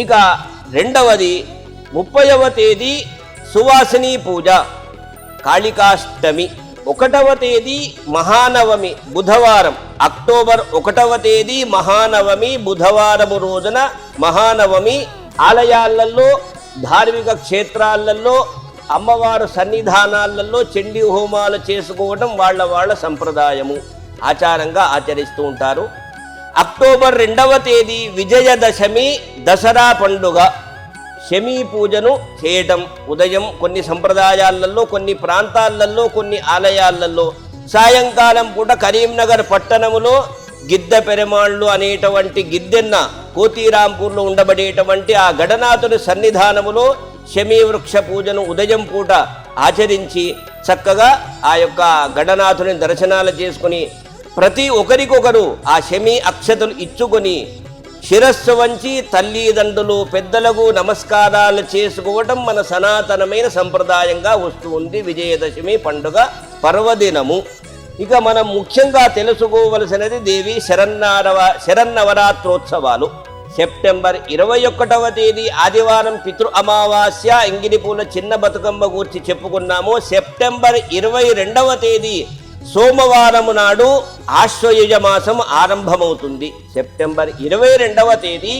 ఇక రెండవది 30వ తేదీ సువాసిని పూజ కాళికాష్టమి, 1వ తేదీ మహానవమి బుధవారం, అక్టోబర్ 1వ తేదీ మహానవమి బుధవారము రోజున మహానవమి ఆలయాలలో ధార్మిక క్షేత్రాలలో అమ్మవారు సన్నిధానాలలో చండీ హోమాలు చేసుకోవడం వాళ్ళ సంప్రదాయము, ఆచారంగా ఆచరిస్తూ ఉంటారు. అక్టోబర్ 2వ తేదీ విజయదశమి దసరా పండుగ, శమీ పూజను చేయటం ఉదయం కొన్ని సంప్రదాయాలలో, కొన్ని ప్రాంతాలలో, కొన్ని ఆలయాలలో. సాయంకాలం పూట కరీంనగర్ పట్టణములో గిద్ద పెరమాళ్ళు అనేటువంటి గిద్దెన్న కోతిరాంపూర్లో ఉండబడేటువంటి ఆ గణనాథుడి సన్నిధానములో శమీ వృక్ష పూజను ఉదయం పూట ఆచరించి చక్కగా ఆ యొక్క గణనాథుని దర్శనాలు చేసుకుని ప్రతి ఒక్కరికొకరు ఆ శమీ అక్షతలు ఇచ్చుకొని శిరస్సు వంచి తల్లిదండ్రులు పెద్దలకు నమస్కారాలు చేసుకోవటం మన సనాతనమైన సంప్రదాయంగా వస్తూ ఉంది విజయదశమి పండుగ పర్వదినము. ఇక మనం ముఖ్యంగా తెలుసుకోవలసినది దేవి శరన్నవరాత్రోత్సవాలు. సెప్టెంబర్ 21వ తేదీ ఆదివారం పితృ అమావాస్య, ఎంగిలిపూల చిన్న బతుకమ్మ గూర్చి చెప్పుకున్నాము. సెప్టెంబర్ 22వ తేదీ సోమవారము నాడు ఆశ్వయుజ మాసం ఆరంభమవుతుంది. సెప్టెంబర్ 22వ తేదీ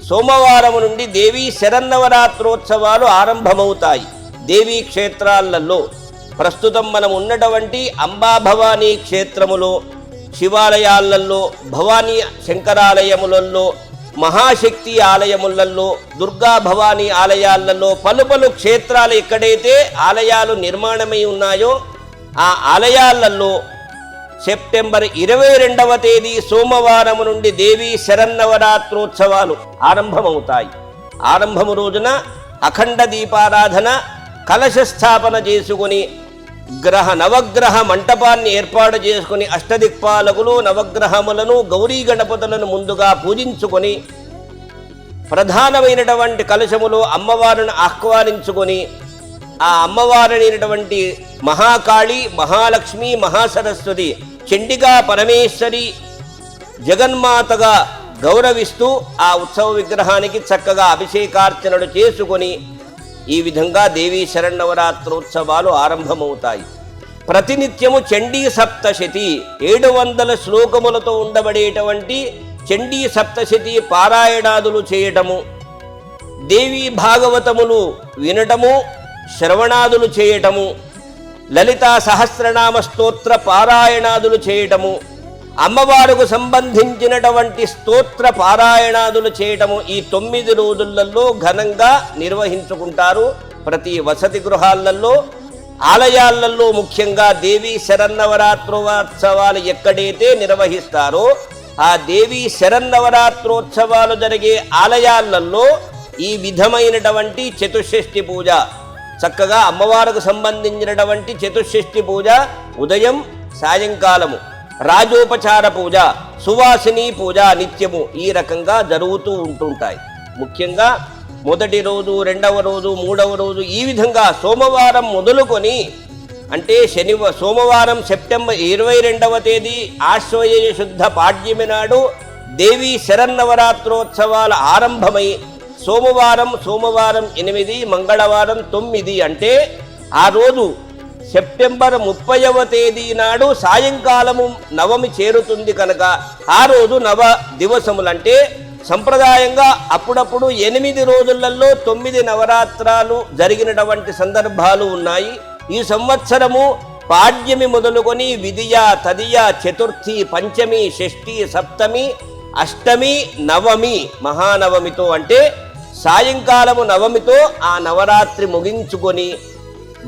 సోమవారము నుండి దేవీ శరన్నవరాత్రోత్సవాలు ఆరంభమవుతాయి. దేవీ క్షేత్రాలలో ప్రస్తుతం మనం ఉన్నటువంటి అంబా భవానీ క్షేత్రములో, శివాలయాలలో, భవానీ శంకరాలయములలో, మహాశక్తి ఆలయములలో, దుర్గా భవానీ ఆలయాలలో, పలు క్షేత్రాలు ఎక్కడైతే ఆలయాలు నిర్మాణమై ఉన్నాయో ఆ ఆలయాలలో సెప్టెంబర్ 22వ తేదీ సోమవారం నుండి దేవీ శరన్నవరాత్రోత్సవాలు ఆరంభమవుతాయి. ఆరంభము రోజున అఖండ దీపారాధన, కలశ స్థాపన చేసుకుని నవగ్రహ మంటపాన్ని ఏర్పాటు చేసుకుని అష్టదిక్పాలకులు నవగ్రహములను గౌరీ గణపతులను ముందుగా పూజించుకొని ప్రధానమైనటువంటి కలశములో అమ్మవారిని ఆహ్వానించుకొని ఆ అమ్మవారినటువంటి మహాకాళి, మహాలక్ష్మి, మహాసరస్వతి, చండికా పరమేశ్వరి, జగన్మాతగా గౌరవిస్తూ ఆ ఉత్సవ విగ్రహానికి చక్కగా అభిషేకార్చనలు చేసుకొని ఈ విధంగా దేవీ శరన్నవరాత్రోత్సవాలు ఆరంభమవుతాయి. ప్రతినిత్యము చండీ సప్తశతి 700 శ్లోకములతో ఉండబడేటువంటి చండీ సప్తశతి పారాయణాదులు చేయటము, దేవీ భాగవతములు వినటము, శ్రవణాదులు చేయటము, లలితా సహస్రనామ స్తోత్ర పారాయణాదులు చేయటము, అమ్మవారికి సంబంధించినటువంటి స్తోత్ర పారాయణాదులు చేయటము ఈ 9 రోజులలో ఘనంగా నిర్వహించుకుంటారు. ప్రతి వసతి గృహాలలో, ఆలయాలలో ముఖ్యంగా దేవీ శరన్నవరాత్రోత్సవాలు ఎక్కడైతే నిర్వహిస్తారో ఆ దేవీ శరన్నవరాత్రోత్సవాలు జరిగే ఆలయాలలో ఈ విధమైనటువంటి చతుషష్ఠి పూజ, చక్కగా అమ్మవారికి సంబంధించినటువంటి చతుషష్ఠి పూజ ఉదయం సాయంకాలము, రాజోపచార పూజ, సువాసిని పూజ నిత్యము ఈ రకంగా జరుగుతూ ఉంటుంటాయి. ముఖ్యంగా మొదటి రోజు, 2వ రోజు, 3వ రోజు ఈ విధంగా సోమవారం మొదలుకొని అంటే సోమవారం సెప్టెంబర్ 22వ తేదీ ఆశ్వయుజ శుద్ధ పాడ్యమి నాడు దేవీ శరన్నవరాత్రోత్సవాలు ఆరంభమై సోమవారం 8, మంగళవారం 9 అంటే ఆ రోజు సెప్టెంబర్ 30వ తేదీ నాడు సాయంకాలము నవమి చేరుతుంది కనుక ఆ రోజు నవ దివసములంటే సంప్రదాయంగా అప్పుడప్పుడు 8 రోజులలో 9 నవరాత్రాలు జరిగినటువంటి సందర్భాలు ఉన్నాయి. ఈ సంవత్సరము పాడ్యమి మొదలుకొని విదియ, తదియ, చతుర్థి, పంచమి, షష్ఠి, సప్తమి, అష్టమి, నవమి, మహానవమితో అంటే సాయంకాలము నవమితో ఆ నవరాత్రి ముగించుకొని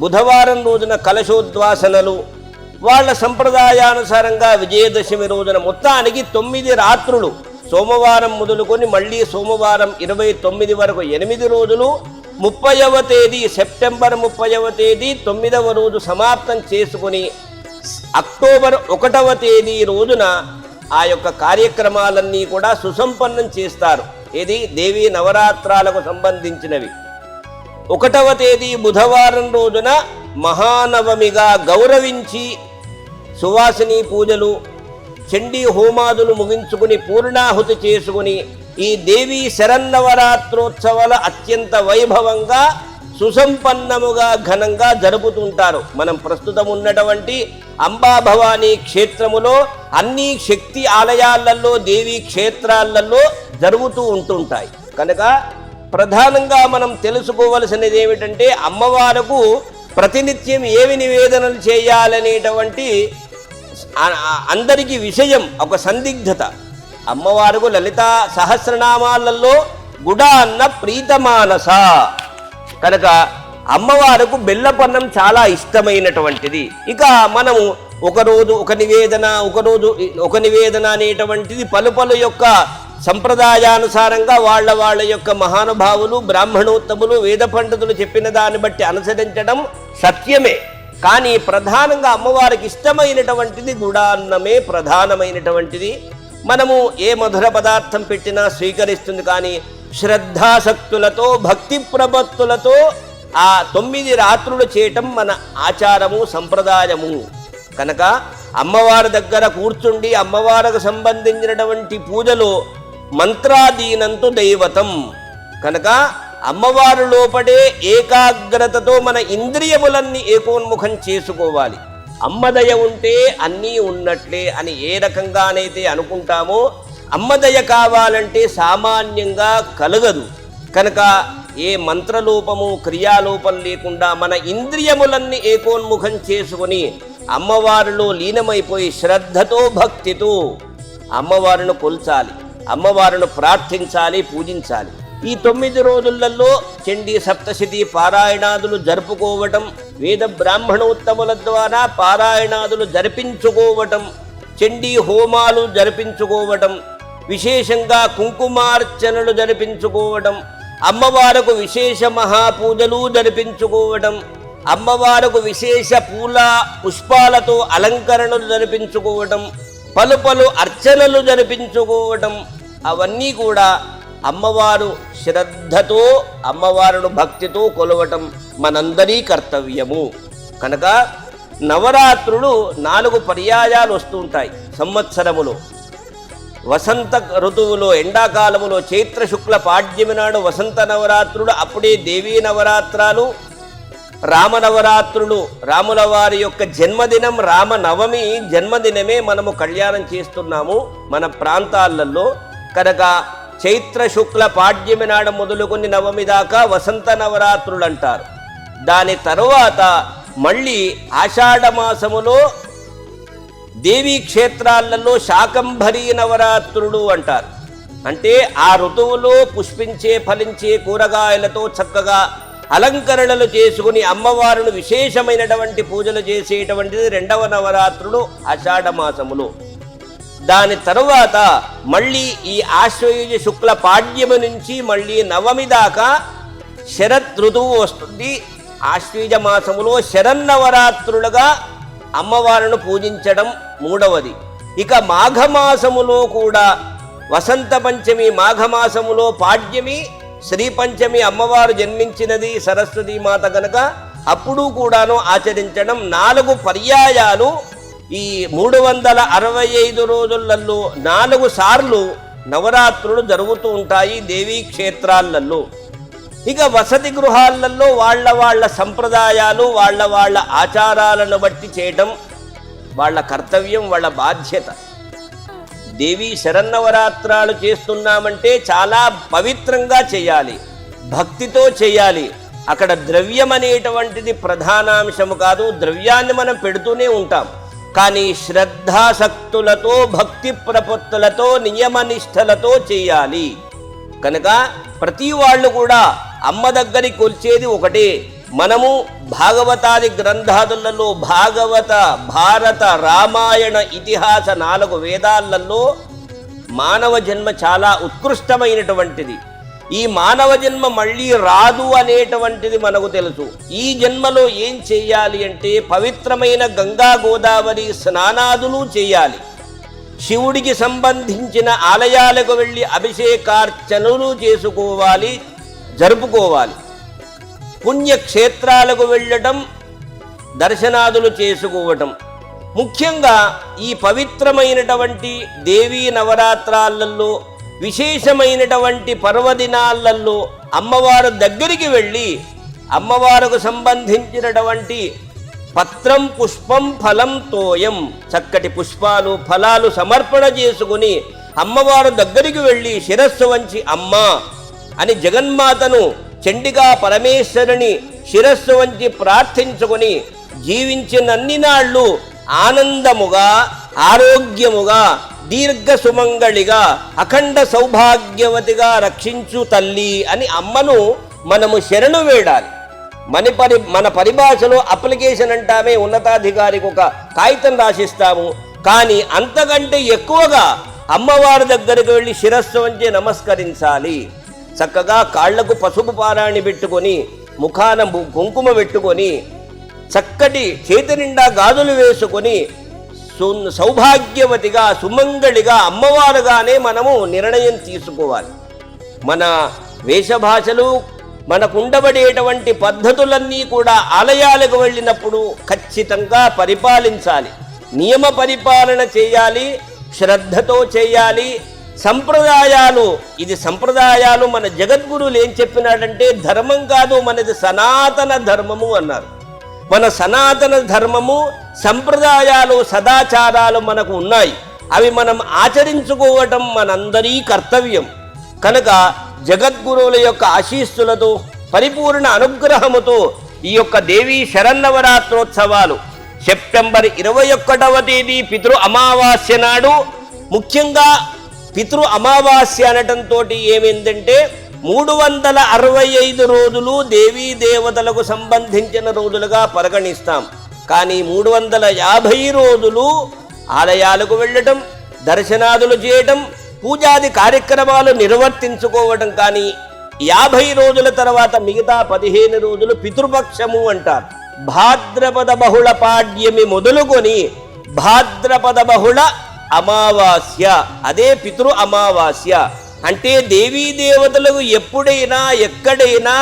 బుధవారం రోజున కలశోద్వాసనలు, వాళ్ళ సంప్రదాయానుసారంగా విజయదశమి రోజున మొత్తానికి 9 రాత్రులు, సోమవారం మొదలుకొని మళ్ళీ సోమవారం 29 వరకు 8 రోజులు, 30వ తేదీ సెప్టెంబర్ 30వ తేదీ 9వ రోజు సమాప్తం చేసుకుని అక్టోబర్ 1వ తేదీ రోజున ఆ యొక్క కార్యక్రమాలన్నీ కూడా సుసంపన్నం చేస్తారు. ఇది దేవీ నవరాత్రాలకు సంబంధించినవి. 1వ తేదీ బుధవారం రోజున మహానవమిగా గౌరవించి సువాసిని పూజలు, చండీ హోమాదులు ముగించుకుని పూర్ణాహుతి చేసుకుని ఈ దేవీ శరన్నవరాత్రోత్సవాలు అత్యంత వైభవంగా సుసంపన్నముగా ఘనంగా జరుపుతుంటారు. మనం ప్రస్తుతం ఉన్నటువంటి అంబాభవానీ క్షేత్రములో అన్ని శక్తి ఆలయాలలో దేవీ క్షేత్రాలలో జరుగుతూ ఉంటుంటాయి. కనుక ప్రధానంగా మనం తెలుసుకోవలసినది ఏమిటంటే అమ్మవారికి ప్రతినిత్యం ఏమి నివేదనలు చేయాలనేటువంటి అందరికీ విషయం ఒక సందిగ్ధత. అమ్మవారికి లలితా సహస్రనామాలలో గుడ అన్న ప్రీతమానస కనుక అమ్మవారికి బెల్లపన్నం చాలా ఇష్టమైనటువంటిది. ఇక మనము ఒకరోజు ఒక నివేదన ఒకరోజు ఒక నివేదన అనేటువంటిది పలు యొక్క సంప్రదాయానుసారంగా వాళ్ళ యొక్క మహానుభావులు బ్రాహ్మణోత్తములు వేద పండితులు చెప్పిన దాన్ని బట్టి అనుసరించడం సత్యమే. కానీ ప్రధానంగా అమ్మవారికి ఇష్టమైనటువంటిది గుడాన్నమే ప్రధానమైనటువంటిది. మనము ఏ మధుర పదార్థం పెట్టినా స్వీకరిస్తుంది. కానీ శ్రద్ధాసక్తులతో భక్తి ప్రపత్తులతో ఆ 9 రాత్రులు చేయటం మన ఆచారము సంప్రదాయము. కనుక అమ్మవారి దగ్గర కూర్చుండి అమ్మవారికి సంబంధించినటువంటి పూజలో మంత్రాదీనంతు దైవతం కనుక అమ్మవారు లోపడే ఏకాగ్రతతో మన ఇంద్రియములన్నీ ఏకోన్ముఖం చేసుకోవాలి. అమ్మదయ ఉంటే అన్నీ ఉన్నట్లే అని ఏ రకంగానైతే అనుకుంటామో అమ్మదయ కావాలంటే సామాన్యంగా కలగదు. కనుక ఏ మంత్రలోపము క్రియాలోపం లేకుండా మన ఇంద్రియములన్నీ ఏకోన్ముఖం చేసుకుని అమ్మవారిలో లీనమైపోయి శ్రద్ధతో భక్తితో అమ్మవారిని కొల్చాలి, అమ్మవారిని ప్రార్థించాలి, పూజించాలి. ఈ 9 రోజులలో చండీ సప్తశతి పారాయణాదులు జరుపుకోవటం, వేద బ్రాహ్మణోత్తముల ద్వారా పారాయణాదులు జరిపించుకోవటం, చండీ హోమాలు జరిపించుకోవటం, విశేషంగా కుంకుమార్చనలు జరిపించుకోవటం, అమ్మవారికి విశేష మహాపూజలు జరిపించుకోవటం, అమ్మవారికి విశేష పూల పుష్పాలతో అలంకరణలు జరిపించుకోవటం, పలు అర్చనలు జరిపించుకోవటం, అవన్నీ కూడా అమ్మవారు శ్రద్ధతో అమ్మవారును భక్తితో కొలవటం మనందరి కర్తవ్యము. కనుక నవరాత్రులు 4 పర్యాయాలు వస్తుంటాయి సంవత్సరములో. వసంత ఋతువులో ఎండాకాలములో చైత్ర శుక్ల పాడ్యమి నాడు వసంత నవరాత్రులు, అప్పుడే దేవీ నవరాత్రాలు, రామనవరాత్రులు, రాముల వారి యొక్క జన్మదినం రామనవమి జన్మదినమే మనము కళ్యాణం చేస్తున్నాము మన ప్రాంతాలలో. కనుక చైత్ర శుక్ల పాడ్యమి నాడు మొదలుకొని నవమి దాకా వసంత నవరాత్రులు అంటారు. దాని తరువాత మళ్ళీ ఆషాఢ మాసములో దేవీ క్షేత్రాలలో శాకంభరీ నవరాత్రులు అంటారు. అంటే ఆ ఋతువులో పుష్పించే ఫలించే కూరగాయలతో చక్కగా అలంకరణలు చేసుకుని అమ్మవారును విశేషమైనటువంటి పూజలు చేసేటువంటిది 2వ నవరాత్రులు ఆషాఢ మాసములో. దాని తరువాత మళ్ళీ ఈ ఆశ్వయుజ శుక్ల పాడ్యము నుంచి మళ్ళీ నవమి దాకా శరత్ ఋతువు వస్తుంది. ఆశ్వయుజ మాసములో శరన్నవరాత్రులుగా అమ్మవారిని పూజించడం 3వది. ఇక మాఘమాసములో కూడా వసంత పంచమి, మాఘమాసములో పాడ్యమి, శ్రీ పంచమి అమ్మవారు జన్మించినది సరస్వతీ మాత కనుక అప్పుడు కూడాను ఆచరించడం. 4 పర్యాయాలు ఈ 365 రోజులలో 4 సార్లు నవరాత్రులు జరుగుతూ ఉంటాయి దేవీ క్షేత్రాలలో. ఇక వసతి గృహాలలో వాళ్ళ సంప్రదాయాలు వాళ్ళ ఆచారాలను బట్టి చేయటం వాళ్ళ కర్తవ్యం, వాళ్ళ బాధ్యత. దేవీ శరన్నవరాత్రాలు చేస్తున్నామంటే చాలా పవిత్రంగా చేయాలి, భక్తితో చేయాలి. అక్కడ ద్రవ్యం అనేటువంటిది ప్రధానాంశము కాదు. ద్రవ్యాన్ని మనం పెడుతూనే ఉంటాం, కానీ శ్రద్ధాసక్తులతో భక్తి ప్రపత్తులతో నియమనిష్టలతో చేయాలి. కనుక ప్రతి వాళ్ళు కూడా అమ్మ దగ్గరికి కొల్చేది ఒకటే. మనము భాగవతాది గ్రంథాదులలో భాగవత, భారత, రామాయణ, ఇతిహాస 4 వేదాలలో మానవ జన్మ చాలా ఉత్కృష్టమైనటువంటిది. ఈ మానవ జన్మ మళ్ళీ రాదు అనేటువంటిది మనకు తెలుసు. ఈ జన్మలో ఏం చేయాలి అంటే పవిత్రమైన గంగా గోదావరి స్నానాదులు చేయాలి, శివుడికి సంబంధించిన ఆలయాలకు వెళ్ళి అభిషేకార్చనలు చేసుకోవాలి, జరుపుకోవాలి. పుణ్యక్షేత్రాలకు వెళ్ళటం, దర్శనాదులు చేసుకోవటం. ముఖ్యంగా ఈ పవిత్రమైనటువంటి దేవీ నవరాత్రాలలో విశేషమైనటువంటి పర్వదినాలలో అమ్మవారు దగ్గరికి వెళ్ళి అమ్మవారికి సంబంధించినటువంటి పత్రం పుష్పం ఫలం తోయం చక్కటి పుష్పాలు ఫలాలు సమర్పణ చేసుకుని అమ్మవారు దగ్గరికి వెళ్ళి శిరస్సు వంచి అమ్మా అని జగన్మాతను చండికా పరమేశ్వరుని శిరస్సు వంచి ప్రార్థించుకొని జీవించినన్ని నాళ్ళు ఆనందముగా ఆరోగ్యముగా దీర్ఘ సుమంగళిగా అఖండ సౌభాగ్యవతిగా రక్షించు తల్లి అని అమ్మను మనము శరణు వేడాలి. మన పరిభాషలో అప్లికేషన్ అంటామే, ఉన్నతాధికారికి ఒక కాగితం రాసిస్తాము. కానీ అంతకంటే ఎక్కువగా అమ్మవారి దగ్గరికి వెళ్ళి శిరస్సు వంచి నమస్కరించాలి. చక్కగా కాళ్లకు పసుపు పారాణి పెట్టుకొని ముఖాన కుంకుమ పెట్టుకొని చక్కటి చేతి నిండా గాజులు వేసుకొని సౌభాగ్యవతిగా సుమంగళిగా అమ్మవారుగానే మనము నిర్ణయం తీసుకోవాలి. మన వేషభాషలు మనకు ఉండబడేటువంటి పద్ధతులన్నీ కూడా ఆలయాలకు వెళ్ళినప్పుడు ఖచ్చితంగా పరిపాలించాలి. నియమ పరిపాలన చేయాలి, శ్రద్ధతో చేయాలి. సంప్రదాయాలు మన జగద్గురువులు ఏం చెప్పినాడంటే ధర్మం కాదు, మనది సనాతన ధర్మము అన్నారు. మన సనాతన ధర్మము సంప్రదాయాలు సదాచారాలు మనకు ఉన్నాయి. అవి మనం ఆచరించుకోవటం మనందరి కర్తవ్యం. కనుక జగద్గురువుల యొక్క ఆశీస్సులతో పరిపూర్ణ అనుగ్రహముతో ఈ యొక్క దేవీ శరన్నవరాత్రోత్సవాలు సెప్టెంబర్ 21వ తేదీ పితృ అమావాస్య నాడు, ముఖ్యంగా పితృ అమావాస్య అనటంతో ఏమైందంటే 365 రోజులు దేవీ దేవతలకు సంబంధించిన రోజులుగా పరిగణిస్తాం. కానీ 350 రోజులు ఆలయాలకు వెళ్ళటం, దర్శనాదులు చేయటం, పూజాది కార్యక్రమాలు నిర్వర్తించుకోవటం. కానీ 50 రోజుల తర్వాత మిగతా 15 రోజులు పితృపక్షము అంటారు. భాద్రపద బహుళ పాడ్యమి మొదలుకొని భాద్రపద బహుళ అమావాస్య, అదే పితృ అమావాస్య. అంటే దేవీ దేవతలకు ఎప్పుడైనా ఎక్కడైనా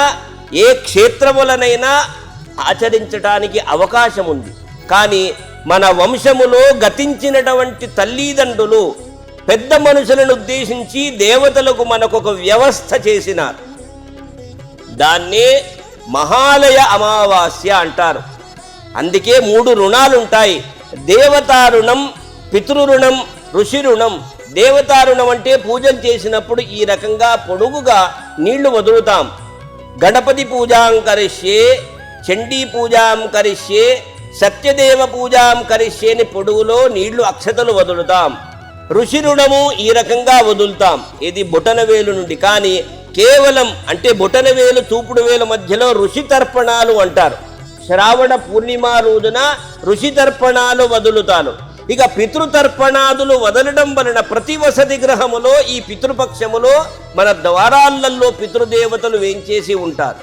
ఏ క్షేత్రములనైనా ఆచరించటానికి అవకాశం ఉంది. కానీ మన వంశములో గతించినటువంటి తల్లిదండ్రులు పెద్ద మనుషులను ఉద్దేశించి దేవతలకు మనకొక వ్యవస్థ చేసినారు. దాన్నే మహాలయ అమావాస్య అంటారు. అందుకే 3 రుణాలు ఉంటాయి: దేవతా రుణం, పితృరుణం, ఋషి రుణం. దేవతారుణం అంటే పూజలు చేసినప్పుడు ఈ రకంగా పొడుగుగా నీళ్లు వదులుతాం. గణపతి పూజాం కరిష్యే, చండీ పూజాం కరిష్యే, సత్యదేవ పూజాం కరిష్యే అని పొడుగులో నీళ్లు అక్షతలు వదులుతాం. ఋషి రుణము ఈ రకంగా వదులుతాం, ఇది బొటనవేలు నుండి. కానీ కేవలం అంటే బొటనవేలు చూపుడు వేలు మధ్యలో ఋషి తర్పణాలు అంటారు. శ్రావణ పూర్ణిమ రోజున ఋషి తర్పణాలు వదులుతాను. ఇక పితృతర్పణాదులు వదలడం వలన ప్రతి వసతి గ్రహములో ఈ పితృపక్షములో మన ద్వారాలలో పితృదేవతలు వేంచేసి ఉంటారు.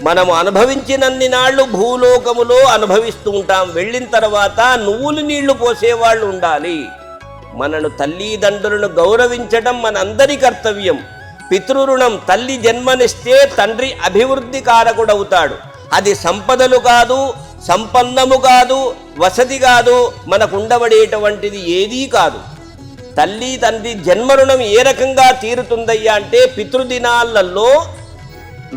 మనము అనుభవించినన్ని నాళ్ళు భూలోకములో అనుభవిస్తూ ఉంటాం. వెళ్ళిన తర్వాత నువ్వులు నీళ్లు పోసేవాళ్ళు ఉండాలి. మనను తల్లిదండ్రులను గౌరవించడం మనందరి కర్తవ్యం. పితృరుణం, తల్లి జన్మనిస్తే తండ్రి అభివృద్ధి కారకుడవుతాడు. అది సంపదలు కాదు, సంపన్నము కాదు, వసతి కాదు, మనకు ఉండబడేటువంటిది ఏదీ కాదు. తల్లి తండ్రి జన్మరుణం ఏ రకంగా తీరుతుందయ్యా అంటే పితృదినాలలో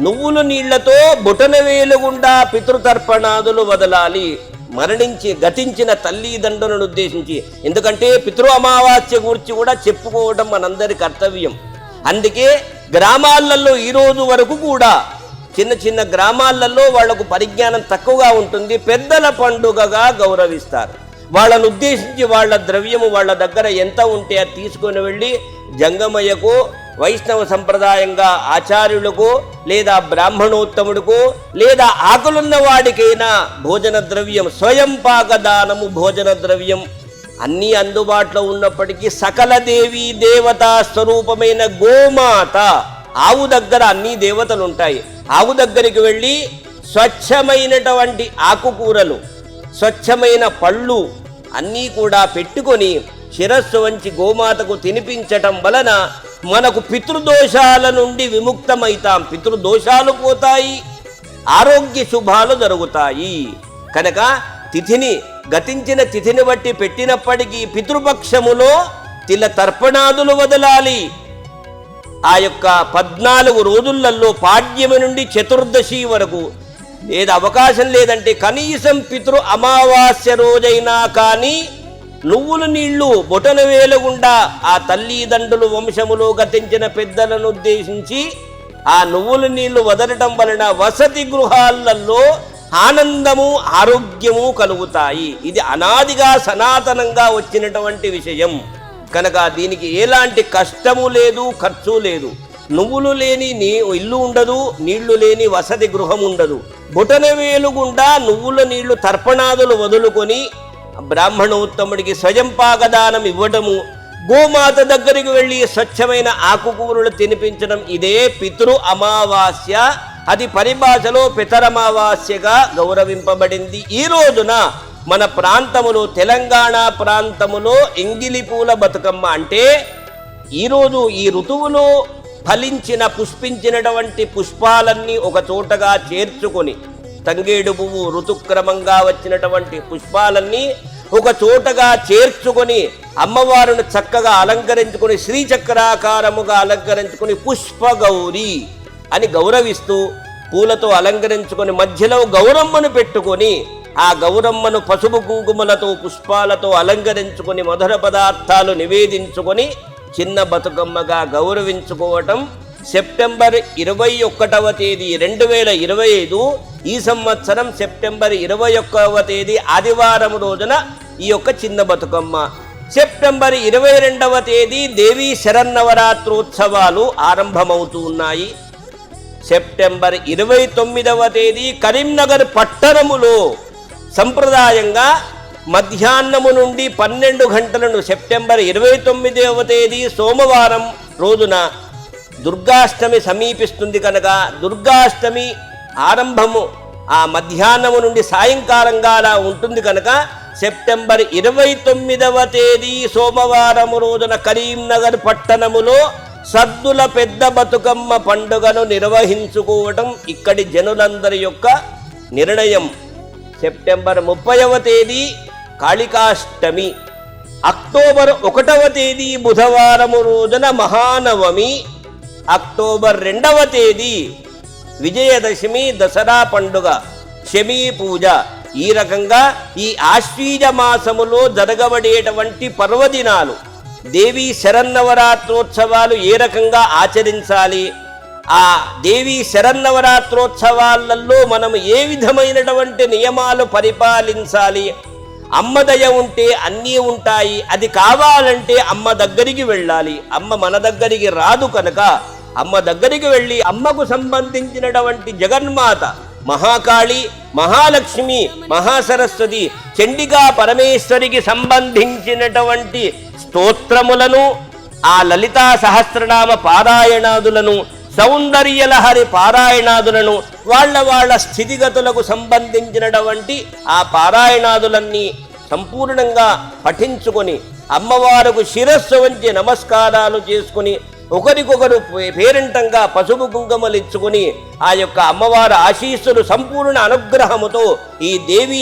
నువ్వులు నీళ్లతో బొటనవేలు గుండా పితృతర్పణాదులు వదలాలి మరణించి గతించిన తల్లిదండ్రులను ఉద్దేశించి. ఎందుకంటే పితృ అమావాస్య గురించి కూడా చెప్పుకోవడం మనందరి కర్తవ్యం. అందుకే గ్రామాలలో ఈరోజు వరకు కూడా చిన్న చిన్న గ్రామాలలో వాళ్లకు పరిజ్ఞానం తక్కువగా ఉంటుంది, పెద్దల పండుగగా గౌరవిస్తారు. వాళ్ళను ఉద్దేశించి వాళ్ళ ద్రవ్యము వాళ్ళ దగ్గర ఎంత ఉంటే అది తీసుకొని వెళ్ళి జంగమయ్యకు, వైష్ణవ సంప్రదాయంగా ఆచార్యులకు లేదా బ్రాహ్మణోత్తముడికు లేదా ఆకులున్న వాడికైనా భోజన ద్రవ్యం, స్వయం పాకదానము భోజన ద్రవ్యం అన్నీ అందుబాటులో ఉన్నప్పటికీ సకల దేవీ దేవతా స్వరూపమైన గోమాత ఆవు దగ్గర అన్ని దేవతలు ఉంటాయి. ఆవు దగ్గరికి వెళ్ళి స్వచ్ఛమైనటువంటి ఆకుకూరలు, స్వచ్ఛమైన పళ్ళు అన్నీ కూడా పెట్టుకొని శిరస్సు వంచి గోమాతకు తినిపించటం వలన మనకు పితృదోషాల నుండి విముక్తమైతాం. పితృదోషాలు పోతాయి, ఆరోగ్య శుభాలు జరుగుతాయి. కనుక తిథిని గతించిన తిథిని బట్టి పెట్టినప్పటికీ పితృపక్షములో తిల తర్పణాదులు వదలాలి. ఆ యొక్క 14 రోజులలో పాడ్యమి నుండి చతుర్దశి వరకు ఏది అవకాశం లేదంటే కనీసం పితృ అమావాస్య రోజైనా కానీ నువ్వుల నీళ్లు బొటన వేలుగుండా ఆ తల్లిదండ్రులు వంశములో గతించిన పెద్దలను ఉద్దేశించి ఆ నువ్వుల నీళ్లు వదలటం వలన వసతి గృహాలలో ఆనందము ఆరోగ్యము కలుగుతాయి. ఇది అనాదిగా సనాతనంగా వచ్చినటువంటి విషయం కనుక దీనికి ఎలాంటి కష్టము లేదు, ఖర్చు లేదు. నువ్వులు లేని ఇల్లు ఉండదు, నీళ్లు లేని వసతి గృహం ఉండదు. బొటన వేలుగుండా నువ్వుల నీళ్లు తర్పణాదులు వదులుకొని బ్రాహ్మణోత్తముడికి స్వయం పాకదానం ఇవ్వటము, గోమాత దగ్గరికి వెళ్ళి స్వచ్ఛమైన ఆకుకూరలు తినిపించడం, ఇదే పితృ అమావాస్య. అది పరిభాషలో పితరమావాస్యగా గౌరవింపబడింది. ఈ రోజున మన ప్రాంతములో తెలంగాణ ప్రాంతములో ఎంగిలి పూల బతుకమ్మ అంటే ఈరోజు ఈ ఋతువులో ఫలించిన పుష్పించినటువంటి పుష్పాలన్నీ ఒక చోటగా చేర్చుకొని తంగేడు పువ్వు ఋతుక్రమంగా వచ్చినటువంటి పుష్పాలన్నీ ఒక చోటగా చేర్చుకొని అమ్మవారిని చక్కగా అలంకరించుకొని శ్రీచక్రాకారముగా అలంకరించుకొని పుష్పగౌరి అని గౌరవిస్తూ పూలతో అలంకరించుకొని మధ్యలో గౌరమ్మను పెట్టుకొని ఆ గౌరమ్మను పసుపు కుంకుమలతో పుష్పాలతో అలంకరించుకొని మధుర పదార్థాలు నివేదించుకొని చిన్న బతుకమ్మగా గౌరవించుకోవటం సెప్టెంబర్ 21వ తేదీ 2025 ఈ సంవత్సరం సెప్టెంబర్ 21వ తేదీ ఆదివారం రోజున ఈ యొక్క చిన్న బతుకమ్మ. సెప్టెంబర్ 22వ తేదీ దేవీ శరన్నవరాత్రోత్సవాలు ఆరంభమవుతూ ఉన్నాయి. సెప్టెంబర్ 29వ తేదీ కరీంనగర్ పట్టణములో సంప్రదాయంగా మధ్యాహ్నము నుండి 12 గంటలను సెప్టెంబర్ 29వ తేదీ సోమవారం రోజున దుర్గాష్టమి సమీపిస్తుంది కనుక దుర్గాష్టమి ఆరంభము ఆ మధ్యాహ్నము నుండి సాయంకాలంగా అలా ఉంటుంది కనుక సెప్టెంబర్ 29వ తేదీ సోమవారం రోజున కరీంనగర్ పట్టణములో సద్దుల పెద్ద బతుకమ్మ పండుగను నిర్వహించుకోవటం ఇక్కడి జనులందరి యొక్క నిర్ణయం. సెప్టెంబర్ 30వ తేదీ కాళికాష్టమి, అక్టోబర్ 1వ తేదీ బుధవారము రోజున మహానవమి, అక్టోబర్ 2వ తేదీ విజయదశమి దసరా పండుగ, శమీ పూజ. ఈ రకంగా ఈ ఆశ్వీజ మాసములో జరగబడేటువంటి పర్వదినాలు దేవీ శరన్నవరాత్రోత్సవాలు ఏ రకంగా ఆచరించాలి, ఆ దేవీ శరన్నవరాత్రోత్సవాలలో మనం ఏ విధమైనటువంటి నియమాలు పరిపాలించాలి, అమ్మదయ ఉంటే అన్నీ ఉంటాయి, అది కావాలంటే అమ్మ దగ్గరికి వెళ్ళాలి, అమ్మ మన దగ్గరికి రాదు కనుక అమ్మ దగ్గరికి వెళ్ళి అమ్మకు సంబంధించినటువంటి జగన్మాత మహాకాళి, మహాలక్ష్మి, మహాసరస్వతి, చండికా పరమేశ్వరికి సంబంధించినటువంటి స్తోత్రములను, ఆ లలితా సహస్రనామ పారాయణాదులను, సౌందర్యలహరి పారాయణాదులను, వాళ్ళ స్థితిగతులకు సంబంధించినటువంటి ఆ పారాయణాదులన్నీ సంపూర్ణంగా పఠించుకొని అమ్మవారికి శిరస్సు వంచి నమస్కారాలు చేసుకుని ఒకరికొకరు పేరంటంగా పసుపు కుంకుమలు ఇచ్చుకుని ఆ యొక్క అమ్మవారి ఆశీస్సులు సంపూర్ణ అనుగ్రహముతో ఈ దేవీ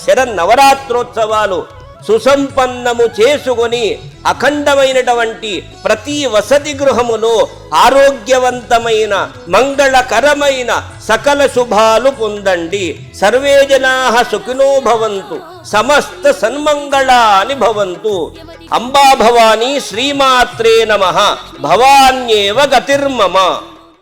శరన్నవరాత్రోత్సవాలు సుసంపన్నము చేసుకొని అఖండమైనటువంటి ప్రతి వసతి గృహములో ఆరోగ్యవంతమైన మంగళకరమైన సకల శుభాలు పొందండి. సర్వే జనాః సుఖినో భవంతు, సమస్త సన్మంగళాని భవంతు. అంబా భవానీ శ్రీమాత్రే నమః. భవాన్యేవ గతిర్మమ.